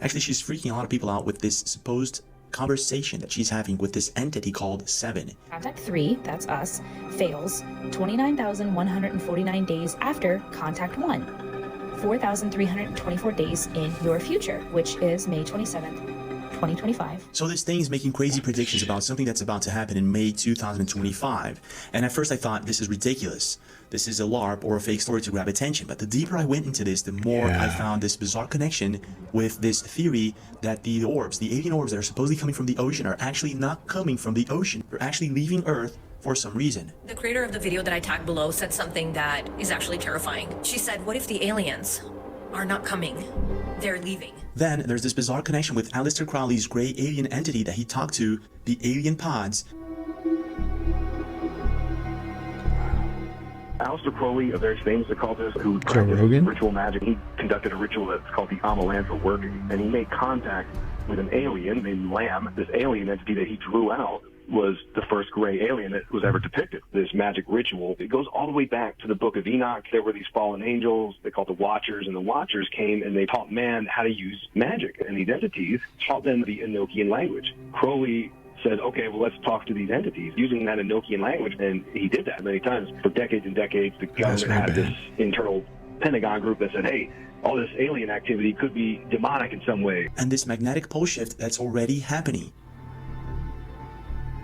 [SPEAKER 9] Actually, she's freaking a lot of people out with this supposed conversation that she's having with this entity called 7.
[SPEAKER 16] Contact 3, that's us, fails 29,149 days after Contact 1. 4,324 days in your future, which is May 27th, 2025.
[SPEAKER 9] So this thing is making crazy predictions about something that's about to happen in May 2025. And at first I thought, this is ridiculous. This is a LARP or a fake story to grab attention. But the deeper I went into this, the more I found this bizarre connection with this theory that the orbs, the alien orbs that are supposedly coming from the ocean, are actually not coming from the ocean. They're actually leaving Earth for some reason.
[SPEAKER 17] The creator of the video that I tagged below said something that is actually terrifying. She said, what if the aliens are not coming? They're leaving.
[SPEAKER 9] Then there's this bizarre connection with Aleister Crowley's gray alien entity that he talked to, the alien pods.
[SPEAKER 19] Aleister Crowley, a very famous occultist who
[SPEAKER 4] Joe Rogan?
[SPEAKER 19] ritual magic, he conducted a ritual that's called the Amalantra work, and he made contact with an alien named Lamb. This alien entity that he drew out was the first gray alien that was ever depicted. This magic ritual, it goes all the way back to the Book of Enoch. There were these fallen angels, they called the Watchers, and the Watchers came and they taught man how to use magic, and these entities taught them the Enochian language. Crowley said, okay, well, let's talk to these entities using that Enochian language, and he did that many times. For decades and decades, the government had this internal Pentagon group that said, hey, all this alien activity could be demonic in some way.
[SPEAKER 9] And this magnetic pole shift that's already happening.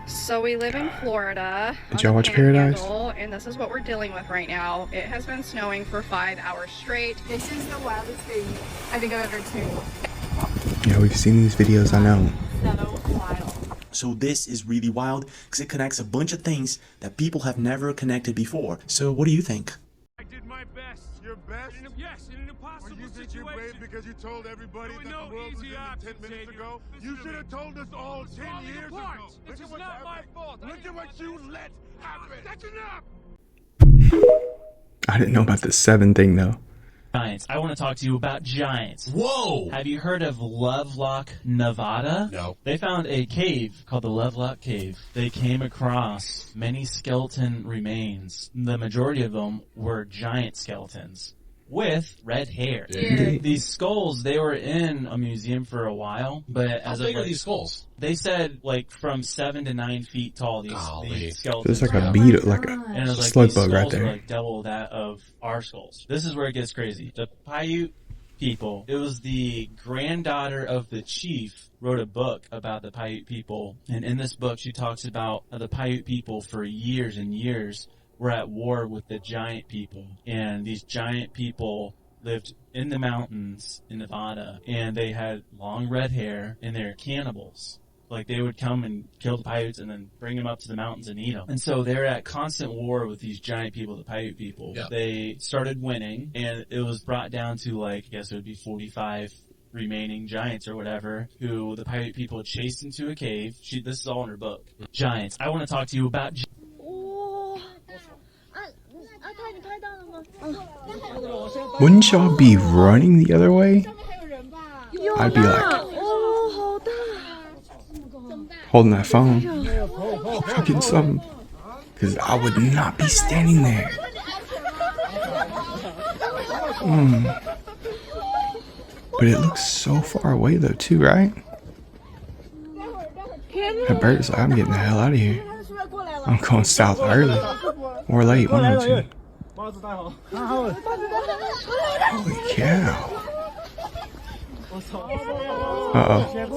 [SPEAKER 26] So we live in Florida.
[SPEAKER 4] Did y'all watch Paradise?
[SPEAKER 26] And this is what we're dealing with right now. It has been snowing for 5 hours straight. This is the wildest thing I think I've ever seen.
[SPEAKER 4] Yeah, we've seen these videos, I know.
[SPEAKER 26] So wild.
[SPEAKER 9] So this is really wild because it connects a bunch of things that people have never connected before. So what do you think?
[SPEAKER 27] I did my best. Your best? Yes, in an impossible situation. You're brave because you told everybody that the world was ending 10 minutes ago? You should have told us all 10 years ago. This is not my fault. Look at what you let happen. That's enough.
[SPEAKER 4] I didn't know about the 7 thing though.
[SPEAKER 28] Giants. I want to talk to you about giants.
[SPEAKER 29] Whoa!
[SPEAKER 28] Have you heard of Lovelock, Nevada?
[SPEAKER 29] No.
[SPEAKER 28] They found a cave called the Lovelock Cave. They came across many skeleton remains. The majority of them were giant skeletons with red hair.
[SPEAKER 29] Dude.
[SPEAKER 28] These skulls, they were in a museum for a while, but
[SPEAKER 29] How big are these skulls?
[SPEAKER 28] They said like from 7 to 9 feet tall. These skeletons.
[SPEAKER 4] So it's like a beetle, like a
[SPEAKER 28] And it was like
[SPEAKER 4] slug
[SPEAKER 28] these
[SPEAKER 4] bug right
[SPEAKER 28] skulls were
[SPEAKER 4] there.
[SPEAKER 28] like double that of our skulls. This is where it gets crazy. The Paiute people, it was the granddaughter of the chief wrote a book about the Paiute people. And in this book, she talks about how the Paiute people for years and years were at war with the giant people. And these giant people lived in the mountains in Nevada, and they had long red hair, and they're cannibals. Like, they would come and kill the Paiutes and then bring them up to the mountains and eat them. And so they're at constant war with these giant people, the Paiute people. Yeah. They started winning, and it was brought down to, like, I guess it would be 45 remaining giants or whatever, who the Paiute people chased into a cave. This is all in her book. Giants. I want to talk to you about
[SPEAKER 4] Wouldn't y'all be running the other way? I'd be like holding that phone, fucking something, because I would not be standing there. But it looks so far away though too, right? That bird is like, I'm getting the hell out of here. I'm going south early or late, one of the two. Holy cow. Uh-oh.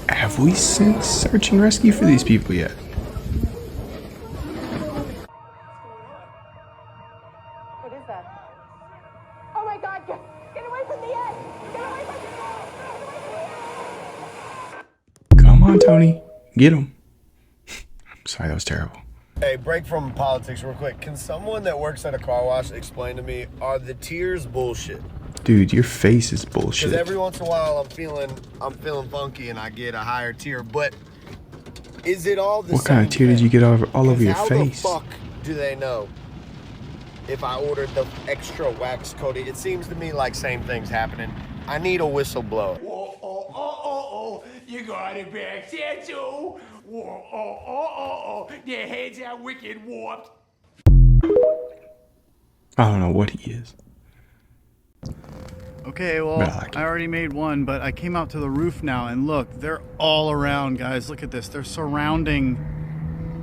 [SPEAKER 4] Have we sent search and rescue for these people yet?
[SPEAKER 5] What is that? Oh my God! Get away from the edge! Get away from the edge!
[SPEAKER 4] Come on, Tony. Get him. I'm sorry, that was terrible.
[SPEAKER 8] Hey, break from politics real quick. Can someone that works at a car wash explain to me, are the tiers bullshit?
[SPEAKER 4] Dude, your face is bullshit.
[SPEAKER 8] Because every once in a while I'm feeling funky and I get a higher tier, but is it all the same?
[SPEAKER 4] What kind of tear did you get all over your face?
[SPEAKER 8] How the fuck do they know if I ordered the extra wax coating? It seems to me like same thing's happening. I need a whistleblower.
[SPEAKER 6] You got a back tattoo. Their heads are wicked warped.
[SPEAKER 4] I don't know what he is.
[SPEAKER 10] Okay, well, I already made one, but I came out to the roof now, and look, they're all around, guys. Look at this. They're surrounding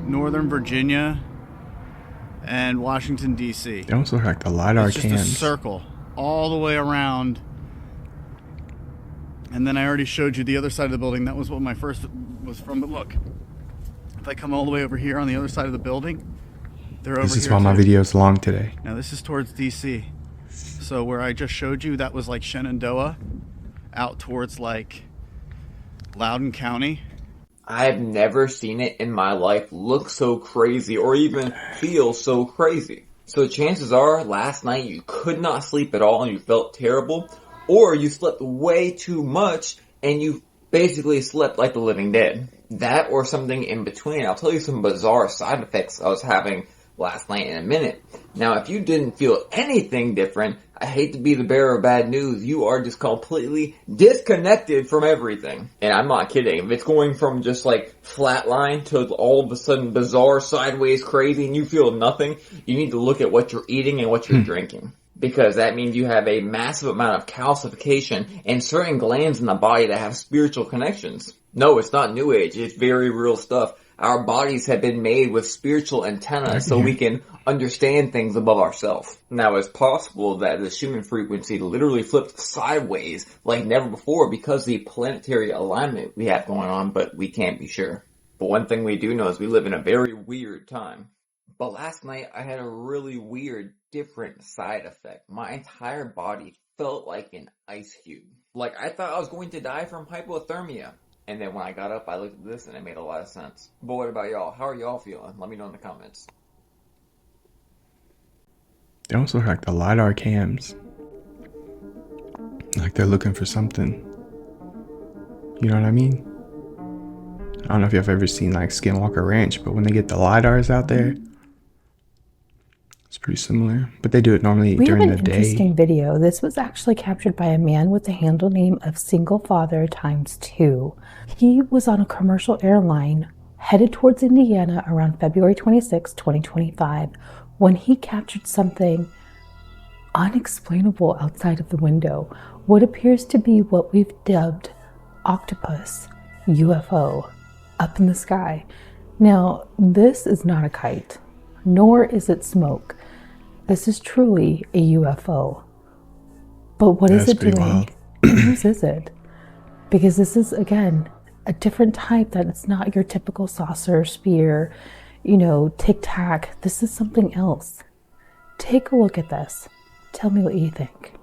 [SPEAKER 10] Northern Virginia and Washington, D.C.
[SPEAKER 4] They almost look like the LiDAR
[SPEAKER 10] cams. It's just a circle all the way around. And then I already showed you the other side of the building. That was what my first was from, but look. If I come all the way over here on the other side of the building, they're over here.
[SPEAKER 4] This is why my video is long today.
[SPEAKER 10] Now, this is towards D.C., so where I just showed you, that was like Shenandoah, out towards like Loudoun County.
[SPEAKER 18] I've never seen it in my life look so crazy or even feel so crazy. So chances are last night you could not sleep at all and you felt terrible, or you slept way too much and you basically slept like the living dead. That or something in between. I'll tell you some bizarre side effects I was having last night in a minute. Now, if you didn't feel anything different, I hate to be the bearer of bad news, you are just completely disconnected from everything. And I'm not kidding. If it's going from just like flatline to all of a sudden bizarre, sideways, crazy, and you feel nothing, you need to look at what you're eating and what you're drinking. Because that means you have a massive amount of calcification and certain glands in the body that have spiritual connections. No, it's not New Age. It's very real stuff. Our bodies have been made with spiritual antennas so we can understand things above ourselves. Now, it's possible that the Schumann frequency literally flipped sideways like never before because of the planetary alignment we have going on, but we can't be sure. But one thing we do know is we live in a very weird time. But last night, I had a really weird, different side effect. My entire body felt like an ice cube. Like, I thought I was going to die from hypothermia. And then when I got up, I looked at this and it made a lot of sense. But what about y'all? How are y'all feeling? Let me know in the comments.
[SPEAKER 4] They almost look like the LiDAR cams. Like they're looking for something. You know what I mean? I don't know if you've ever seen like Skinwalker Ranch, but when they get the LiDARs out there, it's pretty similar. But they do it normally during the day.
[SPEAKER 20] We have an interesting video. This was actually captured by a man with the handle name of Single Father ×2. He was on a commercial airline headed towards Indiana around February 26, 2025, when he captured something unexplainable outside of the window. What appears to be what we've dubbed Octopus UFO up in the sky. Now, this is not a kite, nor is it smoke. This is truly a UFO. But what is it doing? Whose is it? Because this is, again, a different type, that it's not your typical saucer, sphere, tic-tac. This is something else. Take a look at this. Tell me what you think.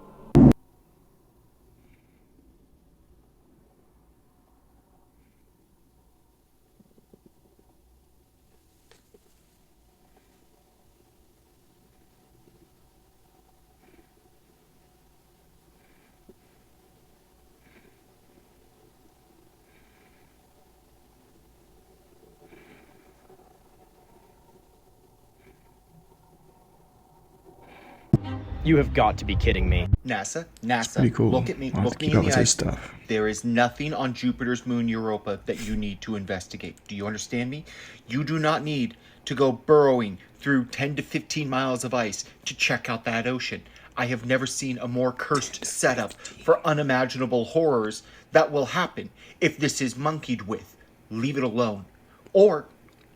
[SPEAKER 1] You have got to be kidding me.
[SPEAKER 2] NASA,
[SPEAKER 4] pretty cool.
[SPEAKER 2] look at me,
[SPEAKER 4] I'll have
[SPEAKER 2] look
[SPEAKER 4] to
[SPEAKER 2] me
[SPEAKER 4] keep
[SPEAKER 2] in
[SPEAKER 4] up
[SPEAKER 2] the
[SPEAKER 4] with
[SPEAKER 2] eye.
[SPEAKER 4] this stuff.
[SPEAKER 2] There is nothing on Jupiter's moon Europa that you need to investigate. Do you understand me? You do not need to go burrowing through 10 to 15 miles of ice to check out that ocean. I have never seen a more cursed setup for unimaginable horrors that will happen if this is monkeyed with. Leave it alone. Or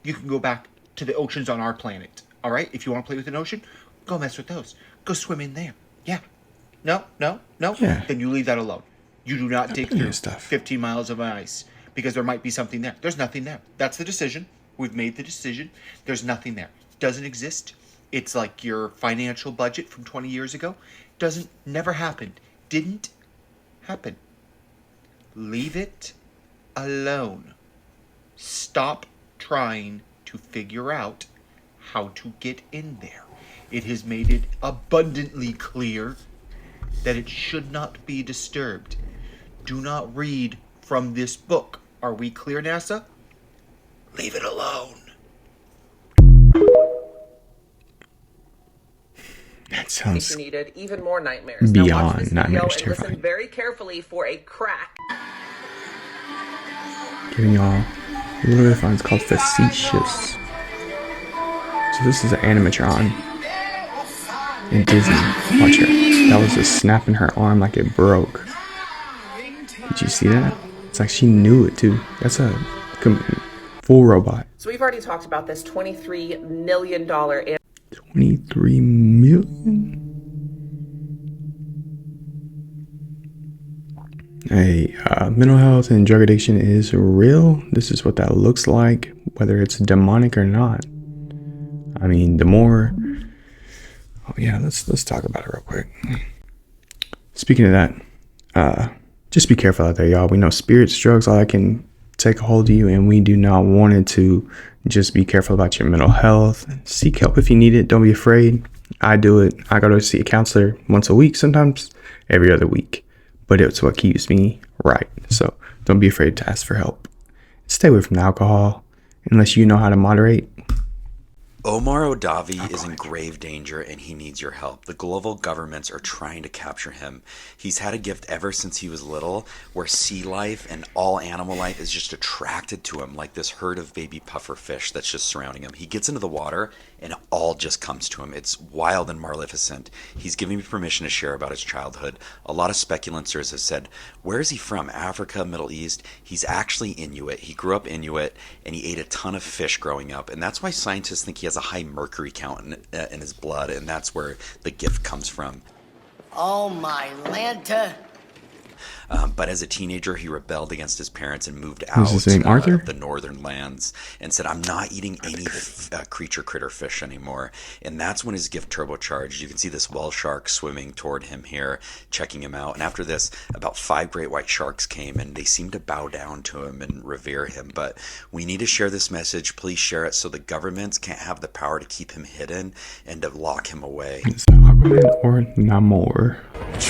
[SPEAKER 2] you can go back to the oceans on our planet. All right? If you want to play with an ocean, go mess with those. Go swim in there. Yeah. No.
[SPEAKER 4] Yeah.
[SPEAKER 2] Then you leave that alone. You do not dig through
[SPEAKER 4] stuff.
[SPEAKER 2] 15 miles of ice because there might be something there. There's nothing there. That's the decision. We've made the decision. There's nothing there. Doesn't exist. It's like your financial budget from 20 years ago. Never happened. Didn't happen. Leave it alone. Stop trying to figure out how to get in there. It has made it abundantly clear that it should not be disturbed. Do not read from this book. Are we clear, NASA? Leave it alone.
[SPEAKER 4] That sounds
[SPEAKER 11] needed even more nightmares.
[SPEAKER 4] beyond
[SPEAKER 11] now watch this video
[SPEAKER 4] nightmares
[SPEAKER 11] and
[SPEAKER 4] terrifying.
[SPEAKER 11] listen very carefully for a crack.
[SPEAKER 4] Giving y'all a little bit of fun. It's called Facetious. So this is an animatron in Disney. Watch her. That was just snapping her arm like it broke. Did you see that? It's like she knew it too. That's a full robot.
[SPEAKER 11] So we've already talked about this $23 million
[SPEAKER 4] 23 million? Hey, mental health and drug addiction is real. This is what that looks like, whether it's demonic or not. I mean, the more... Oh yeah, let's talk about it real quick. Speaking of that, just be careful out there, y'all. We know spirits, drugs, all that can take a hold of you, and we do not want it to. Just be careful about your mental health. Seek help if you need it. Don't be afraid. I do it. I go to see a counselor once a week, sometimes every other week. But it's what keeps me right. So don't be afraid to ask for help. Stay away from alcohol unless you know how to moderate.
[SPEAKER 13] Omar Odavi is in grave danger and he needs your help. The global governments are trying to capture him. He's had a gift ever since he was little where sea life and all animal life is just attracted to him, like this herd of baby puffer fish that's just surrounding him. He gets into the water and it all just comes to him. It's wild and maleficent. He's giving me permission to share about his childhood. A lot of speculators have said, where is he from? Africa, Middle East? He's actually Inuit. He grew up Inuit and he ate a ton of fish growing up. And that's why scientists think he has a high mercury count in his blood, and that's where the gift comes from.
[SPEAKER 21] Oh my Lanta.
[SPEAKER 13] But as a teenager, he rebelled against his parents and moved
[SPEAKER 4] Is his name
[SPEAKER 13] out
[SPEAKER 4] Arthur?
[SPEAKER 13] of the northern lands and said, I'm not eating any creature critter fish anymore. And that's when his gift turbocharged. You can see this whale shark swimming toward him here, checking him out. And after this, about 5 great white sharks came and they seemed to bow down to him and revere him. But we need to share this message. Please share it so the governments can't have the power to keep him hidden and to lock him away.
[SPEAKER 4] Is that Aquaman or Namor?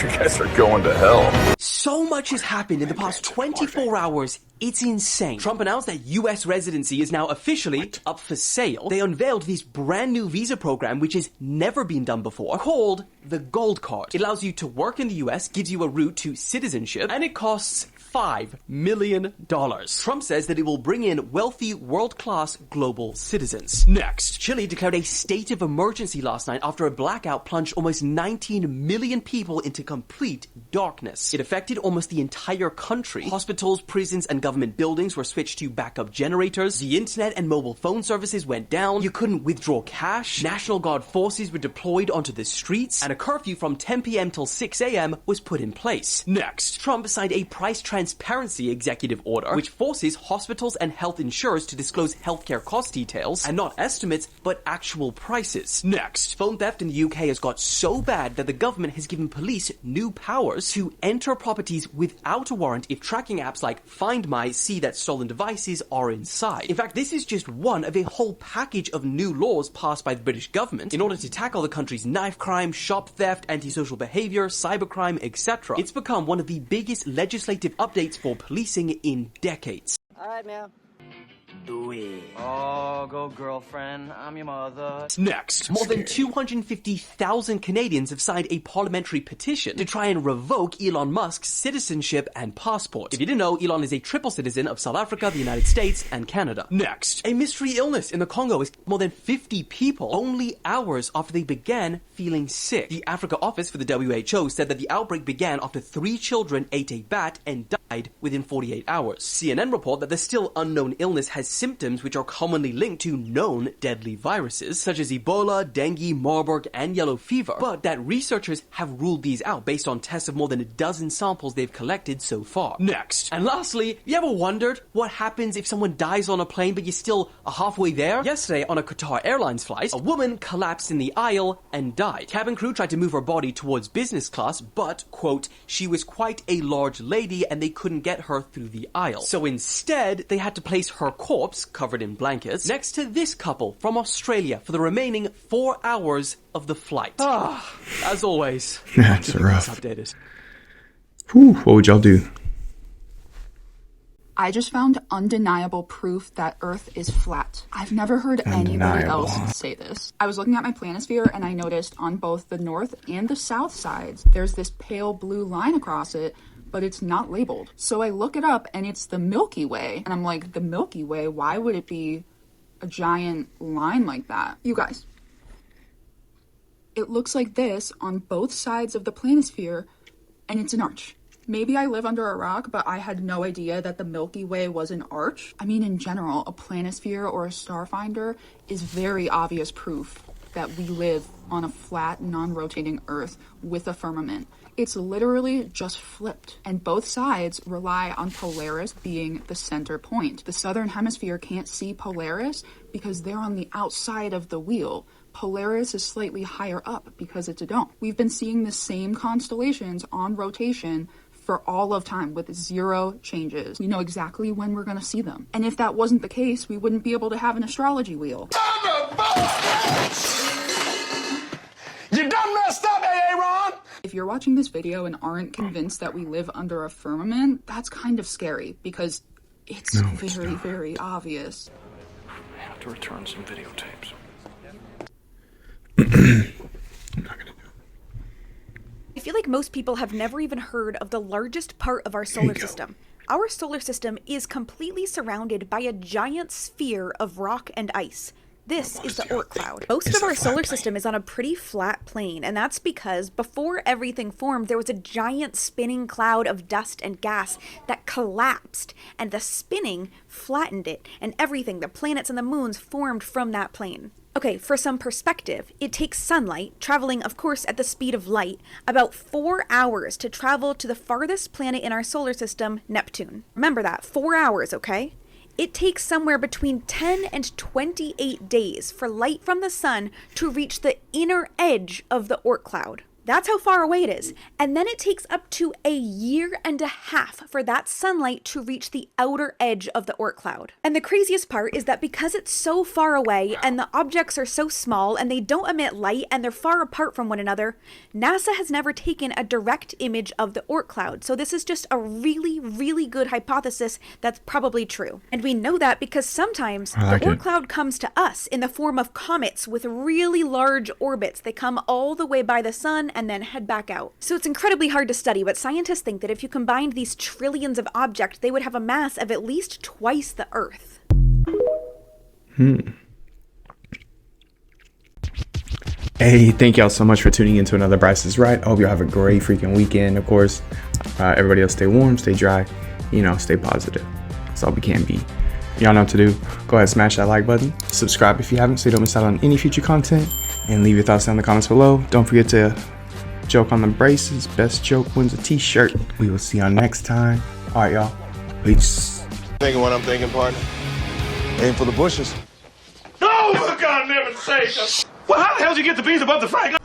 [SPEAKER 13] You guys are going to hell.
[SPEAKER 22] So much has happened in the past 24 hours. It's insane. Trump announced that US residency is now officially up for sale. They unveiled this brand new visa program, which has never been done before, called the Gold Card. It allows you to work in the US, gives you a route to citizenship, and it costs $5 million. Trump says that it will bring in wealthy, world-class global citizens. Next, Chile declared a state of emergency last night after a blackout plunged almost 19 million people into into complete darkness. It affected almost the entire country. Hospitals, prisons, and government buildings were switched to backup generators. The internet and mobile phone services went down. You couldn't withdraw cash. National Guard forces were deployed onto the streets, and a curfew from 10 p.m. till 6 a.m. was put in place. Next, Trump signed a price transparency executive order, which forces hospitals and health insurers to disclose healthcare cost details, and not estimates, but actual prices. Next, phone theft in the UK has got so bad that the government has given police new powers to enter properties without a warrant if tracking apps like Find My see that stolen devices are inside. In fact, this is just one of a whole package of new laws passed by the British government in order to tackle the country's knife crime, shop theft, antisocial behavior, cybercrime, etc. It's become one of the biggest legislative updates for policing in decades.
[SPEAKER 3] All right, man.
[SPEAKER 22] Do it.
[SPEAKER 3] Oh, go girlfriend. I'm your mother.
[SPEAKER 22] Next, more than 250,000 Canadians have signed a parliamentary petition to try and revoke Elon Musk's citizenship and passport. If you didn't know, Elon is a triple citizen of South Africa, the United States, and Canada. Next, a mystery illness in the Congo has killed more than 50 people only hours after they began feeling sick. The Africa office for the WHO said that the outbreak began after 3 children ate a bat and died within 48 hours. CNN report that the still unknown illness has symptoms which are commonly linked to known deadly viruses, such as Ebola, dengue, Marburg, and yellow fever, but that researchers have ruled these out based on tests of more than a dozen samples they've collected so far. Next, and lastly, you ever wondered what happens if someone dies on a plane but you're still halfway there? Yesterday, on a Qatar Airlines flight, a woman collapsed in the aisle and died. Cabin crew tried to move her body towards business class, but, quote, she was quite a large lady and they couldn't get her through the aisle. So instead, they had to place her corpse, covered in blankets, next to this couple from Australia for the remaining 4 hours of the flight. As always,
[SPEAKER 4] That's rough.
[SPEAKER 22] Updated.
[SPEAKER 4] Whew, what would y'all do?
[SPEAKER 26] I just found undeniable proof that Earth is flat. I've never heard anybody else say this. I was looking at my planisphere and I noticed on both the north and the south sides, there's this pale blue line across it, but it's not labeled. So I look it up and it's the Milky Way. And I'm like, the Milky Way, why would it be a giant line like that? You guys, it looks like this on both sides of the planisphere and it's an arch. Maybe I live under a rock, but I had no idea that the Milky Way was an arch. I mean, in general, a planisphere or a starfinder is very obvious proof that we live on a flat, non-rotating Earth with a firmament. It's literally just flipped, and both sides rely on Polaris being the center point. The southern hemisphere can't see Polaris because they're on the outside of the wheel. Polaris is slightly higher up because it's a dome. We've been seeing the same constellations on rotation for all of time with 0 changes. We know exactly when we're gonna see them. And if that wasn't the case, we wouldn't be able to have an astrology wheel.
[SPEAKER 6] You done messed up, Aaron!
[SPEAKER 26] If you're watching this video and aren't convinced that we live under a firmament, that's kind of scary because it's very obvious.
[SPEAKER 7] I have to return some videotapes.
[SPEAKER 12] I feel like most people have never even heard of the largest part of our solar system. Our solar system is completely surrounded by a giant sphere of rock and ice. This is the Oort cloud. Most of our solar system is on a pretty flat plane, and that's because before everything formed, there was a giant spinning cloud of dust and gas that collapsed, and the spinning flattened it, and everything, the planets and the moons, formed from that plane. Okay, for some perspective, it takes sunlight, traveling of course at the speed of light, about 4 hours to travel to the farthest planet in our solar system, Neptune. Remember that, 4 hours, okay? It takes somewhere between 10 and 28 days for light from the sun to reach the inner edge of the Oort cloud. That's how far away it is. And then it takes up to a year and a half for that sunlight to reach the outer edge of the Oort cloud. And the craziest part is that because it's so far away and the objects are so small and they don't emit light and they're far apart from one another, NASA has never taken a direct image of the Oort cloud. So this is just a really good hypothesis that's probably true. And we know that because sometimes the Oort cloud comes to us in the form of comets with really large orbits. They come all the way by the sun and then head back out. So it's incredibly hard to study, but scientists think that if you combined these trillions of objects, they would have a mass of at least twice the Earth.
[SPEAKER 4] Hey, thank y'all so much for tuning into another Bryce is Right. I hope y'all have a great freaking weekend. Of course, everybody else stay warm, stay dry, you know, stay positive. That's all we can be. Y'all know what to do. Go ahead, smash that like button. Subscribe if you haven't so you don't miss out on any future content. And leave your thoughts down in the comments below. Don't forget to joke on the braces. Best joke wins a t-shirt. We will see y'all next time. All right, y'all. Peace.
[SPEAKER 6] Thinking what I'm thinking, partner? Aim for the bushes.
[SPEAKER 27] No, for God, never say. Well, how the hell did you get the bees above the fry?